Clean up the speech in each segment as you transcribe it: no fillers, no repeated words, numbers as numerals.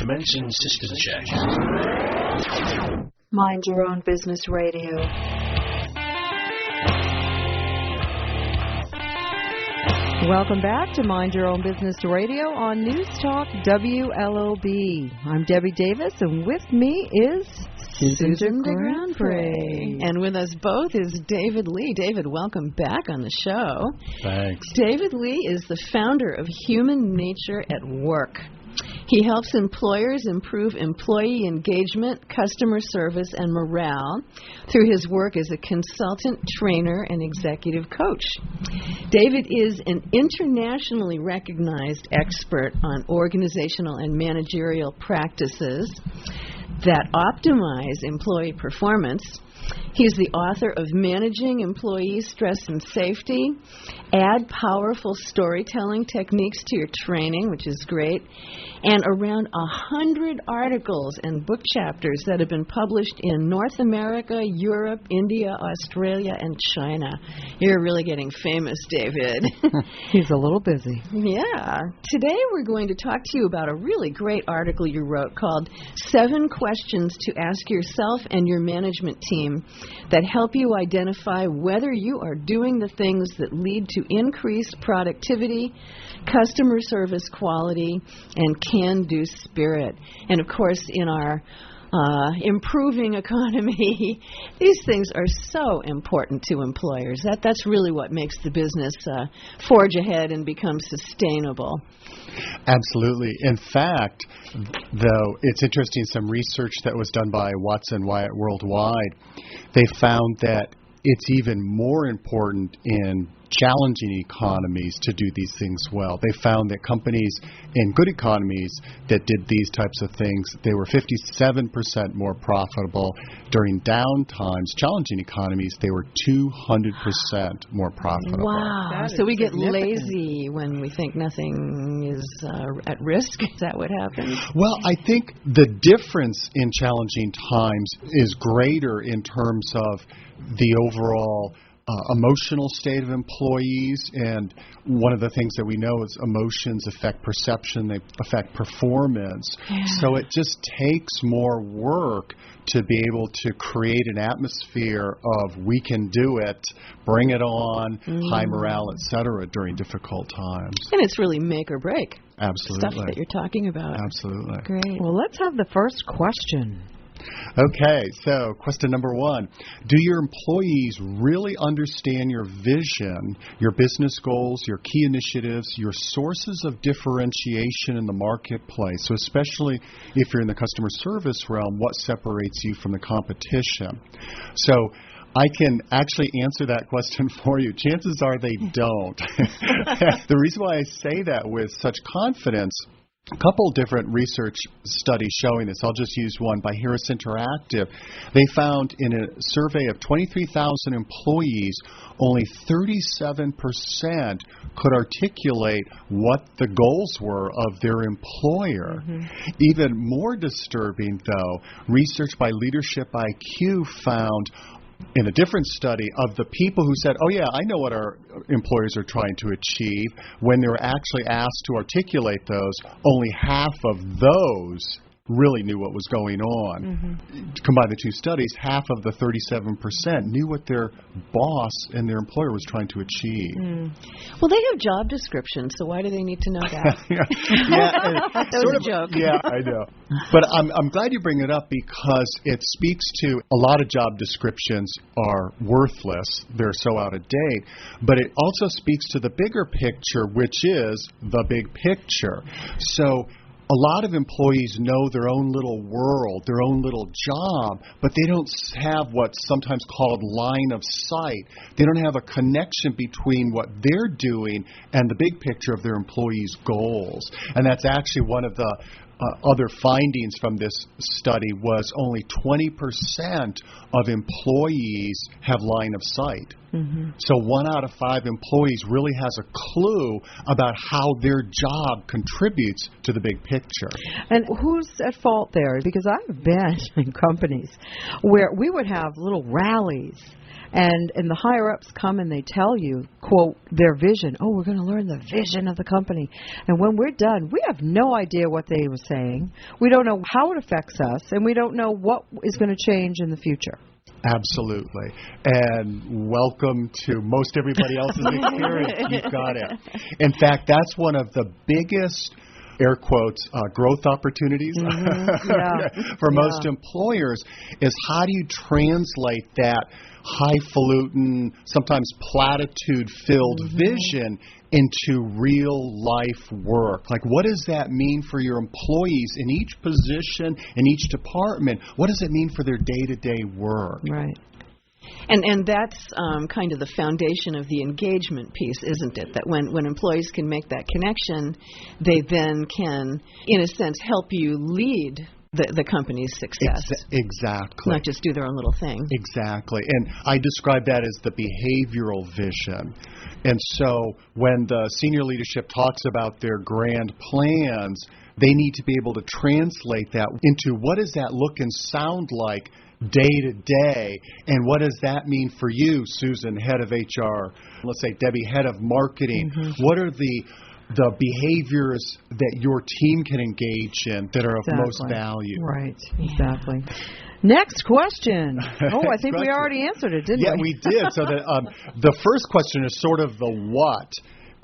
Commencing system check. Mind Your Own Business Radio. Welcome back to Mind Your Own Business Radio on News Talk WLOB. I'm Debbie Davis, and with me is Susan DeGrandpré. And with us both is David Lee. David, welcome back on the show. Thanks. David Lee is the founder of Human Nature at Work. He helps employers improve employee engagement, customer service, and morale through his work as a consultant, trainer, and executive coach. David is an internationally recognized expert on organizational and managerial practices that optimize employee performance. He's the author of Managing Employee Stress and Safety, Add Powerful Storytelling Techniques to Your Training, which is great, and around 100 articles and book chapters that have been published in North America, Europe, India, Australia, and China. You're really getting famous, David. He's a little busy. Yeah. Today we're going to talk to you about a really great article you wrote called 7 Questions to Ask Yourself and Your Management Team that help you identify whether you are doing the things that lead to increased productivity, customer service quality, and can-do spirit. And, of course, in our improving economy, these things are so important to employers. That's really what makes the business forge ahead and become sustainable. Absolutely. In fact, though, it's interesting, some research that was done by Watson Wyatt Worldwide, they found that it's even more important in challenging economies to do these things well. They found that companies in good economies that did these types of things, they were 57% more profitable. During down times, challenging economies, they were 200% more profitable. Wow. So we get lazy when we think nothing is at risk? Is that what happens? Well, I think the difference in challenging times is greater in terms of the overall emotional state of employees, and one of the things that we know is emotions affect perception, they affect performance. Yeah. So it just takes more work to be able to create an atmosphere of we can do it, bring it on, high morale, etc. during difficult times. And it's really make or break. Absolutely. Stuff that you're talking about. Absolutely. Great. Well, let's have the first question. Okay, so question number 1. Do your employees really understand your vision, your business goals, your key initiatives, your sources of differentiation in the marketplace? So especially if you're in the customer service realm, what separates you from the competition? So I can actually answer that question for you. Chances are they don't. The reason why I say that with such confidence, a couple different research studies showing this. I'll just use one by Harris Interactive. They found in a survey of 23,000 employees, only 37% could articulate what the goals were of their employer. Even more disturbing, though, research by Leadership IQ found in a different study of the people who said, oh, yeah, I know what our employers are trying to achieve, when they were actually asked to articulate those, only half of those really knew what was going on. To combine the two studies, half of the 37% knew what their boss and their employer was trying to achieve. Well, they have job descriptions, so why do they need to know that? That was a joke. Yeah, I know. But I'm glad you bring it up because it speaks to a lot of job descriptions are worthless. They're so out of date. But it also speaks to the bigger picture, which is the big picture. So a lot of employees know their own little world, their own little job, but they don't have what's sometimes called line of sight. They don't have a connection between what they're doing and the big picture of their employees' goals. And that's actually one of the other findings from this study was only 20% of employees have line of sight So 1 out of 5 employees really has a clue about how their job contributes to the big picture. And who's at fault there? Because I've been in companies where we would have little rallies, and the higher-ups come and they tell you, quote, their vision. Oh, we're going to learn the vision of the company. And when we're done, we have no idea what they were saying. We don't know how it affects us, and we don't know what is going to change in the future. Absolutely. And welcome to most everybody else's experience. You've got it. In fact, that's one of the biggest, air quotes, growth opportunities for most employers is how do you translate that highfalutin, sometimes platitude-filled vision into real-life work? Like, what does that mean for your employees in each position, in each department? What does it mean for their day-to-day work? Right. And that's kind of the foundation of the engagement piece, isn't it? That when employees can make that connection, they then can, in a sense, help you lead the company's success. Exactly. Not just do their own little thing. Exactly. And I describe that as the behavioral vision. And so when the senior leadership talks about their grand plans, they need to be able to translate that into what does that look and sound like day to day, and what does that mean for you, Susan, head of HR, let's say Debbie, head of marketing? What are the behaviors that your team can engage in that are of most value? Right, exactly. Next question. Oh, I think we already answered it, didn't we? Yeah, we did. So the first question is sort of the what.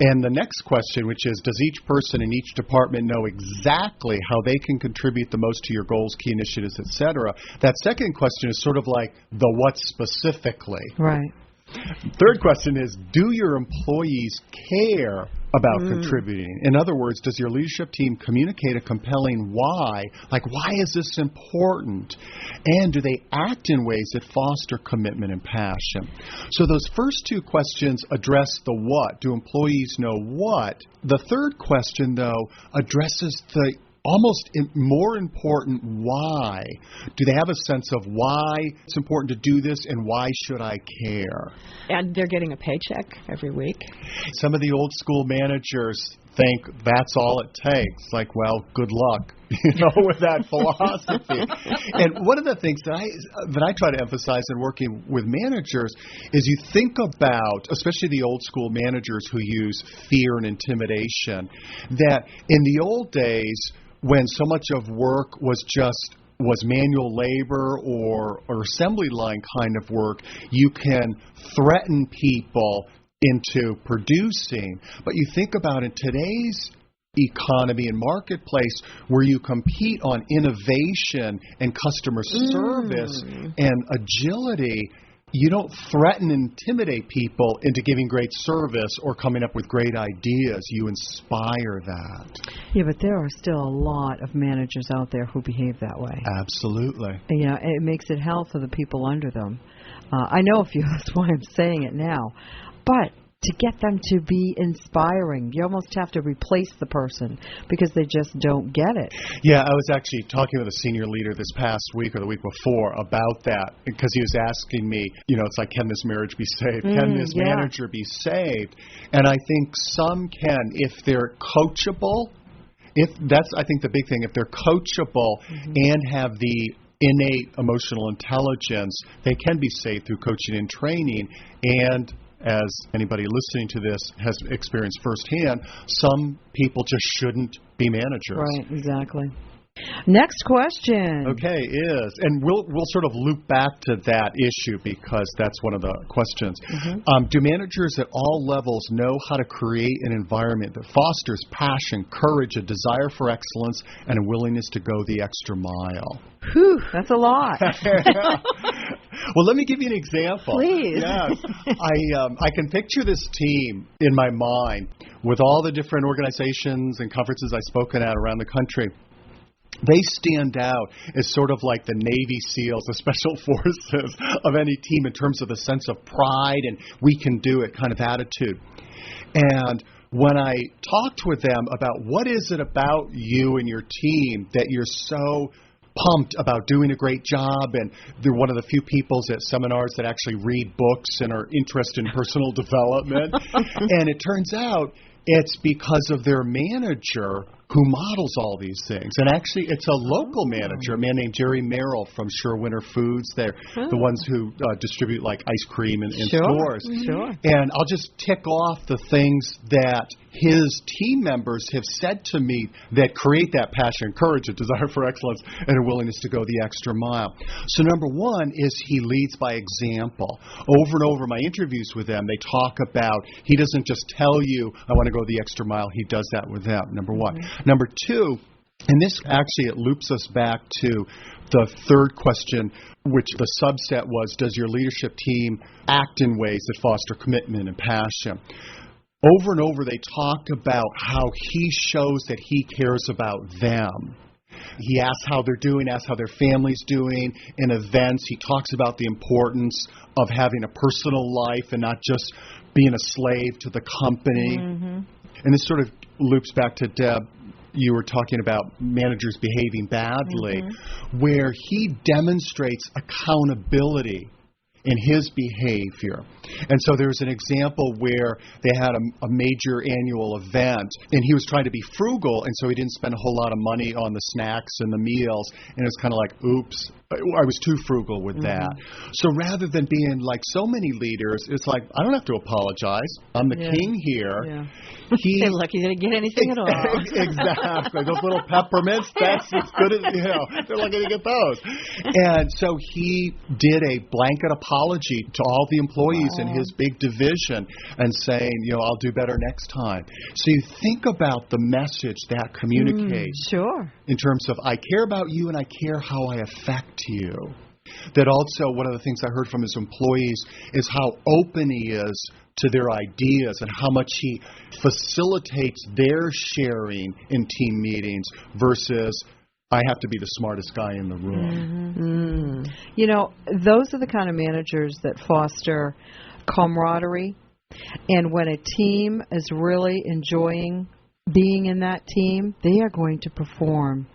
And the next question, which is, does each person in each department know exactly how they can contribute the most to your goals, key initiatives, et cetera? That second question is sort of like the what specifically. Right. Third question is, do your employees care about contributing? In other words, does your leadership team communicate a compelling why? Like, why is this important? And do they act in ways that foster commitment and passion? So those first two questions address the what. Do employees know what? The third question, though, addresses the almost more important why. Do they have a sense of why it's important to do this and why should I care? And they're getting a paycheck every week. Some of the old school managers think that's all it takes. Like, well, good luck, with that philosophy. And one of the things that I try to emphasize in working with managers is you think about, especially the old school managers who use fear and intimidation, that in the old days, when so much of work was manual labor or assembly line kind of work, you can threaten people into producing. But you think about in today's economy and marketplace where you compete on innovation and customer service and agility, you don't threaten and intimidate people into giving great service or coming up with great ideas. You inspire that. Yeah, but there are still a lot of managers out there who behave that way. Absolutely. And, it makes it hell for the people under them. I know a few, that's why I'm saying it now. But to get them to be inspiring, you almost have to replace the person because they just don't get it. Yeah, I was actually talking with a senior leader this past week or the week before about that because he was asking me, it's like, can this marriage be saved? Can this manager be saved? And I think some can if they're coachable. I think the big thing, if they're coachable and have the innate emotional intelligence, they can be saved through coaching and training. And as anybody listening to this has experienced firsthand, some people just shouldn't be managers. Right, exactly. Next question. Okay, and we'll sort of loop back to that issue because that's one of the questions. Do managers at all levels know how to create an environment that fosters passion, courage, a desire for excellence, and a willingness to go the extra mile? Whew, that's a lot. Well, let me give you an example. Please. Yes. I can picture this team in my mind with all the different organizations and conferences I've spoken at around the country. They stand out as sort of like the Navy SEALs, the Special Forces of any team in terms of the sense of pride and we can do it kind of attitude. And when I talked with them about what is it about you and your team that you're so pumped about doing a great job, and they're one of the few people at seminars that actually read books and are interested in personal development. And it turns out it's because of their manager who models all these things. And actually, it's a local manager, a man named Jerry Merrill from Winter Foods. They're the ones who distribute like ice cream in stores. Sure. And I'll just tick off the things that his team members have said to me that create that passion, courage, a desire for excellence, and a willingness to go the extra mile. So number one is he leads by example. Over and over in my interviews with them, they talk about he doesn't just tell you, I want to go the extra mile. He does that with them, number one. Number two, and this actually, it loops us back to the third question, which the subset was, does your leadership team act in ways that foster commitment and passion? Over and over, they talk about how he shows that he cares about them. He asks how they're doing, asks how their family's doing. In events, he talks about the importance of having a personal life and not just being a slave to the company. And this sort of loops back to Deb. You were talking about managers behaving badly, where he demonstrates accountability in his behavior. And so there was an example where they had a major annual event, and he was trying to be frugal, and so he didn't spend a whole lot of money on the snacks and the meals, and it was kind of like, oops, I was too frugal with that. So rather than being like so many leaders, it's like, I don't have to apologize. I'm the king here. They're lucky they didn't get anything at all. Exactly. Those little peppermints, that's as good as, they're lucky to get those. And so he did a blanket apology to all the employees in his big division and saying, I'll do better next time. So you think about the message that communicates in terms of, I care about you and I care how I affect you. That also, one of the things I heard from his employees is how open he is to their ideas and how much he facilitates their sharing in team meetings versus, I have to be the smartest guy in the room. Those are the kind of managers that foster camaraderie. And when a team is really enjoying being in that team, they are going to perform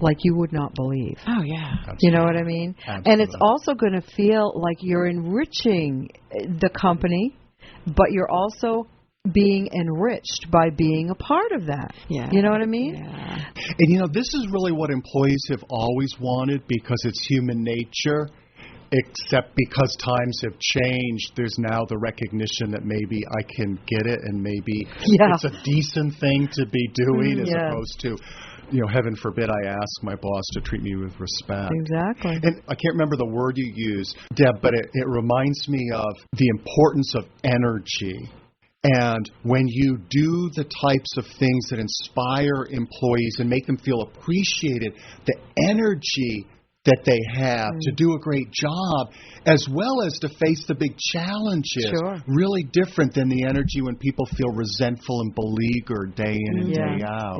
like you would not believe. Oh, yeah. Absolutely. You know what I mean? Absolutely. And it's also going to feel like you're enriching the company, but you're also being enriched by being a part of that. Yeah. You know what I mean? Yeah. And, this is really what employees have always wanted because it's human nature. Except because times have changed, there's now the recognition that maybe I can get it and maybe it's a decent thing to be doing as opposed to, heaven forbid I ask my boss to treat me with respect. Exactly. And I can't remember the word you used, Deb, but it reminds me of the importance of energy. And when you do the types of things that inspire employees and make them feel appreciated, the energy that they have to do a great job, as well as to face the big challenges. Really different than the energy when people feel resentful and beleaguered day in and day out.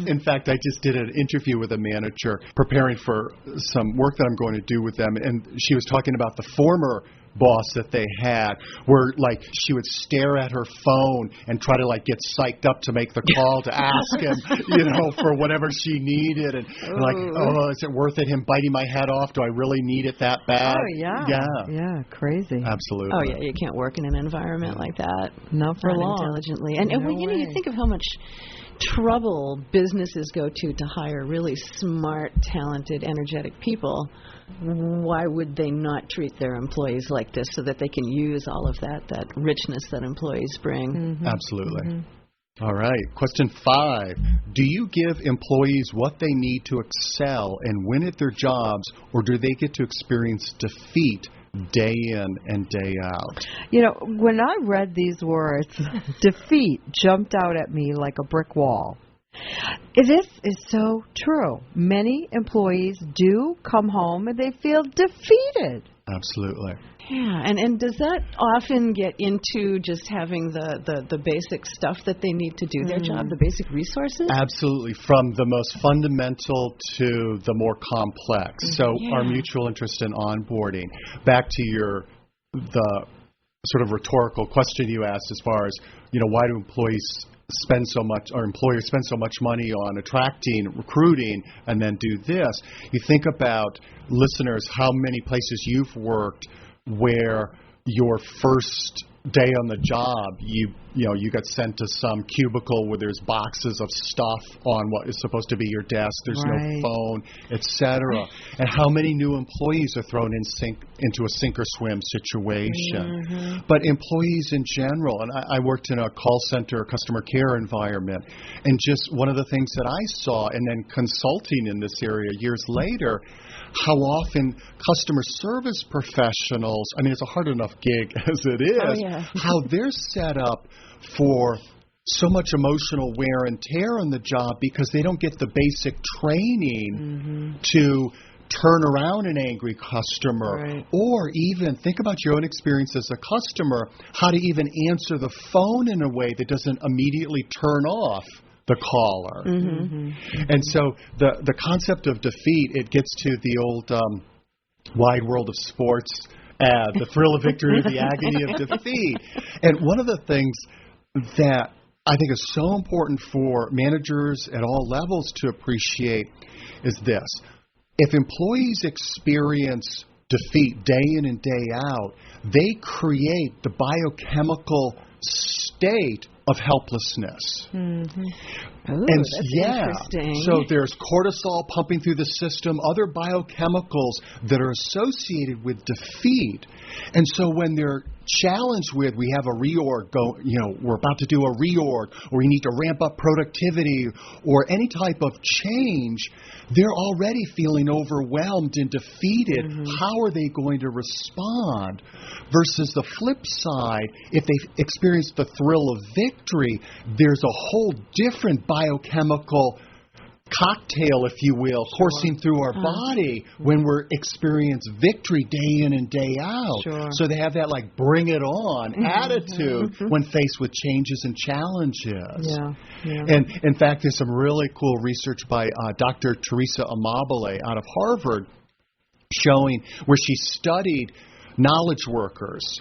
In fact, I just did an interview with a manager preparing for some work that I'm going to do with them, and she was talking about the former boss that they had, where like she would stare at her phone and try to like get psyched up to make the call to ask him, for whatever she needed, and like, is it worth it? Him biting my head off? Do I really need it that bad? Yeah, crazy. Absolutely. Oh yeah, you can't work in an environment like that. Not for long. Intelligently, and you think of how much trouble businesses go to hire really smart, talented, energetic people. Why would they not treat their employees like this so that they can use all of that richness that employees bring? Absolutely. All right. Question 5. Do you give employees what they need to excel and win at their jobs, or do they get to experience defeat day in and day out? When I read these words, defeat jumped out at me like a brick wall. This is so true. Many employees do come home and they feel defeated. Absolutely. Yeah, and does that often get into just having the basic stuff that they need to do their job, the basic resources? Absolutely, from the most fundamental to the more complex. So our mutual interest in onboarding. Back to the sort of rhetorical question you asked as far as, why do employees spend so much, or employers spend so much money on attracting, recruiting, and then do this. You think about, listeners, how many places you've worked where your first day on the job, you got sent to some cubicle where there's boxes of stuff on what is supposed to be your desk. There's no phone, etc. And how many new employees are thrown into a sink or swim situation? But employees in general, and I worked in a call center, customer care environment, and just one of the things that I saw, and then consulting in this area years later, how often customer service professionals, I mean, it's a hard enough gig as it is, how they're set up for so much emotional wear and tear on the job because they don't get the basic training to turn around an angry customer, or even think about your own experience as a customer, how to even answer the phone in a way that doesn't immediately turn off the caller. And so the concept of defeat, it gets to the old wide world of sports ad, the thrill of victory, the agony of defeat. And one of the things that I think is so important for managers at all levels to appreciate is this. If employees experience defeat day in and day out, they create the biochemical state of helplessness. Ooh, And that's interesting. so there's cortisol pumping through the system, other biochemicals that are associated with defeat. And so when they're challenged with, we have a reorg, we're about to do a reorg, or we need to ramp up productivity, or any type of change, they're already feeling overwhelmed and defeated. How are they going to respond? Versus the flip side, if they've experienced the thrill of victory, there's a whole different biochemical cocktail, if you will, coursing through our body when we're experiencing victory day in and day out. So they have that like bring it on attitude when faced with changes and challenges. And in fact, there's some really cool research by Dr. Teresa Amabile out of Harvard showing where she studied knowledge workers.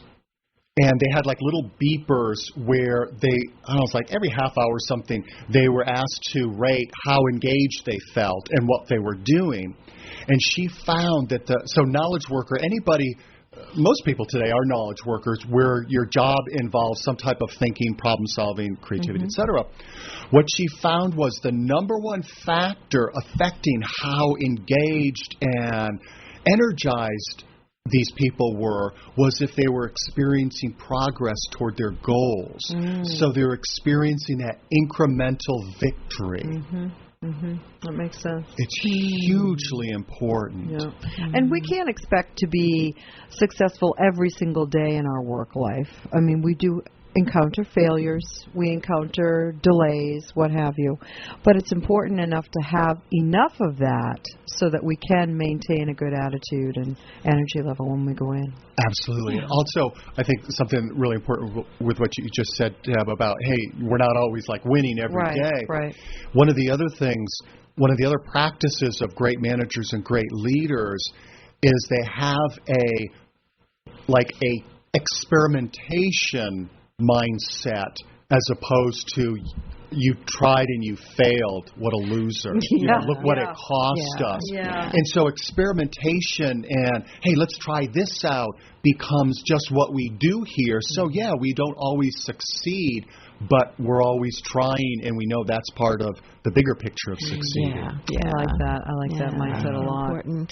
And they had like little beepers where it's like every half hour or something, they were asked to rate how engaged they felt and what they were doing. And she found that so knowledge worker, anybody, most people today are knowledge workers where your job involves some type of thinking, problem solving, creativity, etc. What she found was the number one factor affecting how engaged and energized these people was if they were experiencing progress toward their goals. So they're experiencing that incremental victory. That makes sense. It's hugely important. And we can't expect to be successful every single day in our work life. I mean, we do encounter failures, we encounter delays, what have you. But it's important enough to have enough of that so that we can maintain a good attitude and energy level when we go in. Absolutely. Also, I think something really important with what you just said, Deb, about, hey, we're not always like winning every day. One of the other practices of great managers and great leaders is they have a experimentation mindset as opposed to you tried and you failed, what a loser. Look what it cost us. And so experimentation and, hey, let's try this out becomes just what we do here. So, we don't always succeed, but we're always trying, and we know that's part of the bigger picture of succeeding. I like that. I like that mindset a lot. Important.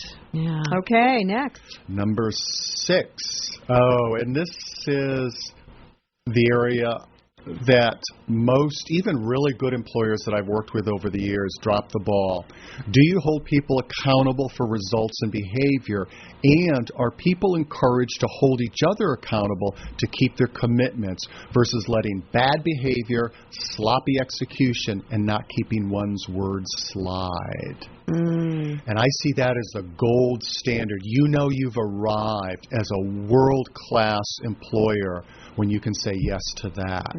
Okay, next. Number 6. Oh, and this is the area that most, even really good employers that I've worked with over the years, drop the ball. Do you hold people accountable for results and behavior? And are people encouraged to hold each other accountable to keep their commitments versus letting bad behavior, sloppy execution, and not keeping one's words slide? And I see that as the gold standard. You know you've arrived as a world-class employer when you can say yes to that.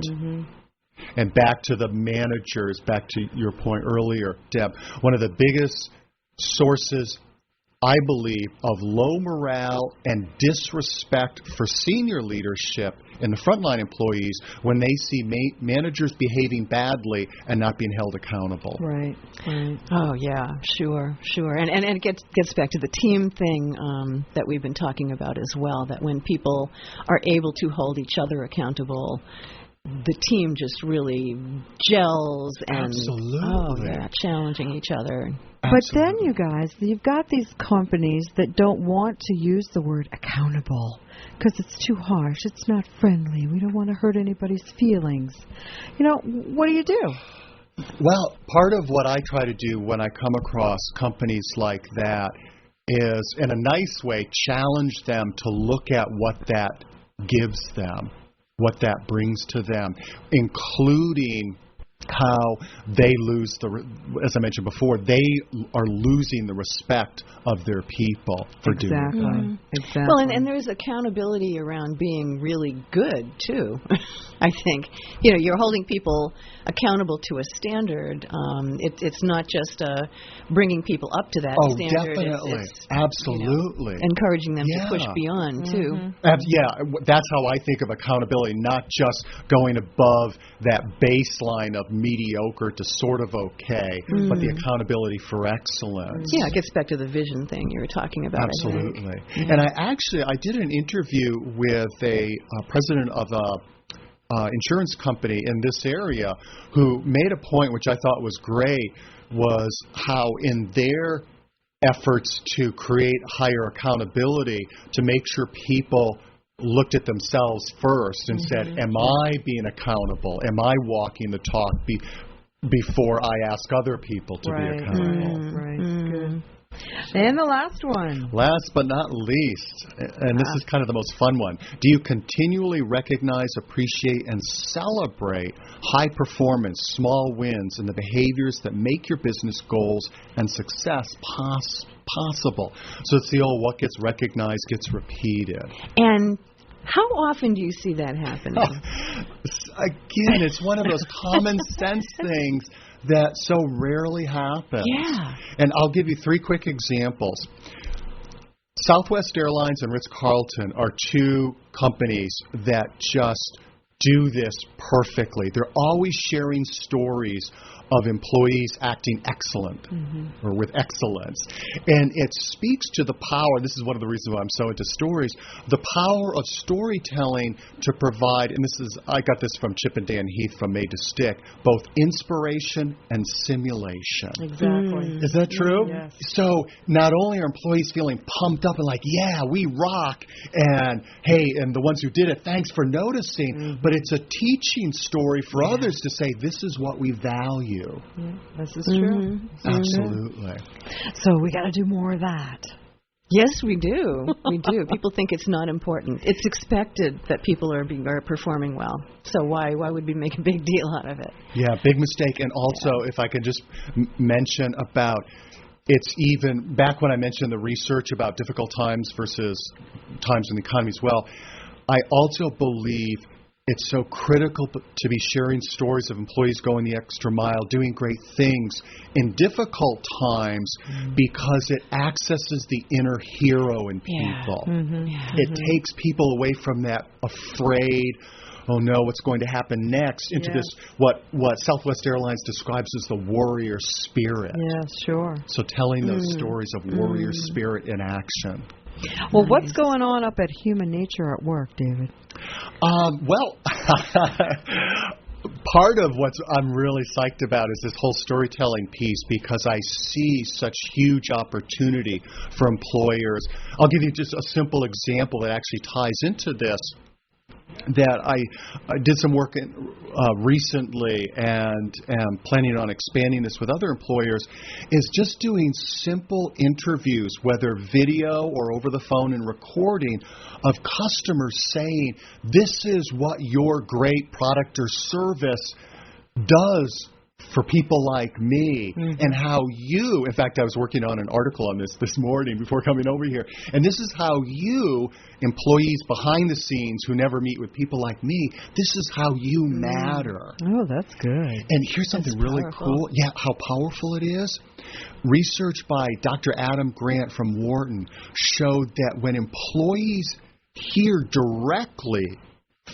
And back to the managers, back to your point earlier, Deb, one of the biggest sources, I believe, of low morale and disrespect for senior leadership in the frontline employees when they see managers behaving badly and not being held accountable. Right. Oh, yeah, sure. And it gets back to the team thing that we've been talking about as well, that when people are able to hold each other accountable, the team just really gels and challenging each other. But then, you guys, you've got these companies that don't want to use the word accountable because it's too harsh. It's not friendly. We don't want to hurt anybody's feelings. What do you do? Well, part of what I try to do when I come across companies like that is, in a nice way, challenge them to look at what that gives them, what that brings to them, including how they lose as I mentioned before, they are losing the respect of their people for doing that. Exactly. Well, and there's accountability around being really good, too. I think, you're holding people accountable to a standard. It's not just bringing people up to that standard. Definitely. It's absolutely. Encouraging them to push beyond, too. That's how I think of accountability, not just going above that baseline of mediocre to sort of okay, but the accountability for excellence. Yeah, it gets back to the vision thing you were talking about. Absolutely. And I did an interview with a president of a insurance company in this area who made a point which I thought was great, was how in their efforts to create higher accountability, to make sure people looked at themselves first and said, am I being accountable? Am I walking the talk before I ask other people to be accountable? Right. Good. And the last one. Last but not least, and this is kind of the most fun one. Do you continually recognize, appreciate, and celebrate high performance, small wins, and the behaviors that make your business goals and success possible? So it's the old what gets recognized gets repeated. And how often do you see that happening? Again, it's one of those common sense things that so rarely happens. Yeah. And I'll give you 3 quick examples. Southwest Airlines and Ritz-Carlton are 2 companies that just do this perfectly. They're always sharing stories of employees acting excellent or with excellence. And it speaks to the power, this is one of the reasons why I'm so into stories, the power of storytelling to provide, and I got this from Chip and Dan Heath from Made to Stick, both inspiration and simulation. Exactly. Is that true? Yes. So not only are employees feeling pumped up and like, yeah, we rock, and hey, and the ones who did it, thanks for noticing, but it's a teaching story for others to say, this is what we value. Yeah, this is true. Absolutely. So we got to do more of that. Yes, we do. We do. People think it's not important. It's expected that people are performing well. So why would we make a big deal out of it? Yeah, big mistake. And also, if I could just mention about, it's even back when I mentioned the research about difficult times versus times in the economy as well, I also believe it's so critical to be sharing stories of employees going the extra mile, doing great things in difficult times because it accesses the inner hero in people. It takes people away from that afraid, oh no, what's going to happen next, into this, what Southwest Airlines describes as the warrior spirit. Yeah, sure. So telling those stories of warrior spirit in action. Well, what's going on up at Human Nature at Work, David? Well, part of what I'm really psyched about is this whole storytelling piece, because I see such huge opportunity for employers. I'll give you just a simple example that actually ties into this. That I did some work recently and am planning on expanding this with other employers, is just doing simple interviews, whether video or over the phone and recording, of customers saying, this is what your great product or service does for people like me, and how you, in fact, I was working on an article on this morning before coming over here, and this is how you, employees behind the scenes who never meet with people like me, this is how you matter. Oh, that's good. And here's something really cool. Yeah, how powerful it is. Research by Dr. Adam Grant from Wharton showed that when employees hear directly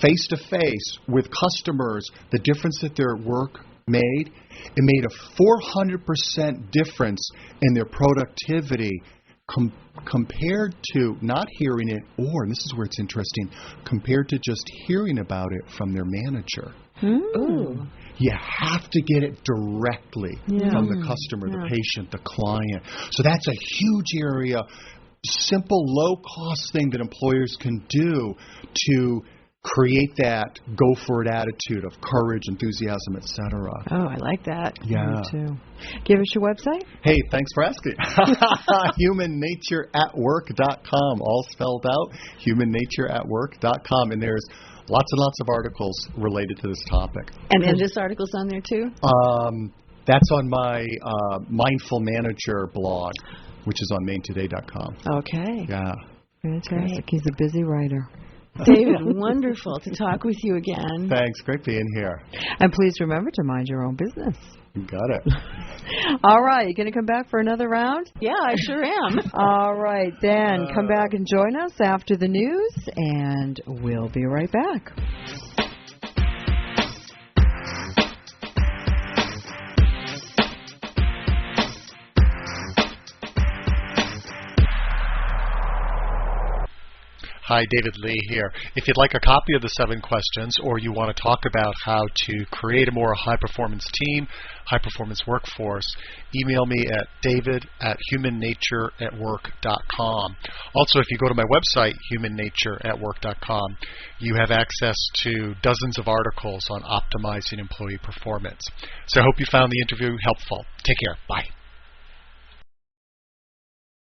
face-to-face with customers, the difference that their work made, it made a 400% difference in their productivity compared to not hearing it, or, and this is where it's interesting, compared to just hearing about it from their manager. Ooh. You have to get it directly from the customer, the patient, the client. So that's a huge area, simple, low-cost thing that employers can do to create that go-for-it attitude of courage, enthusiasm, etc. Oh, I like that. Yeah. Me too. Give us your website. Hey, thanks for asking. HumanNatureAtWork.com, all spelled out, HumanNatureAtWork.com. And there's lots and lots of articles related to this topic. And this article's on there too? That's on my Mindful Manager blog, which is on maintoday.com. Okay. Yeah. Fantastic. He's a busy writer. David, wonderful to talk with you again. Thanks. Great being here. And please remember to mind your own business. You got it. All right. You going to come back for another round? Yeah, I sure am. All right. Then come back and join us after the news, and we'll be right back. Hi, David Lee here. If you'd like a copy of the 7 questions, or you want to talk about how to create a more high-performance team, high-performance workforce, email me at david@humannatureatwork.com. Also, if you go to my website, humannatureatwork.com, you have access to dozens of articles on optimizing employee performance. So I hope you found the interview helpful. Take care. Bye.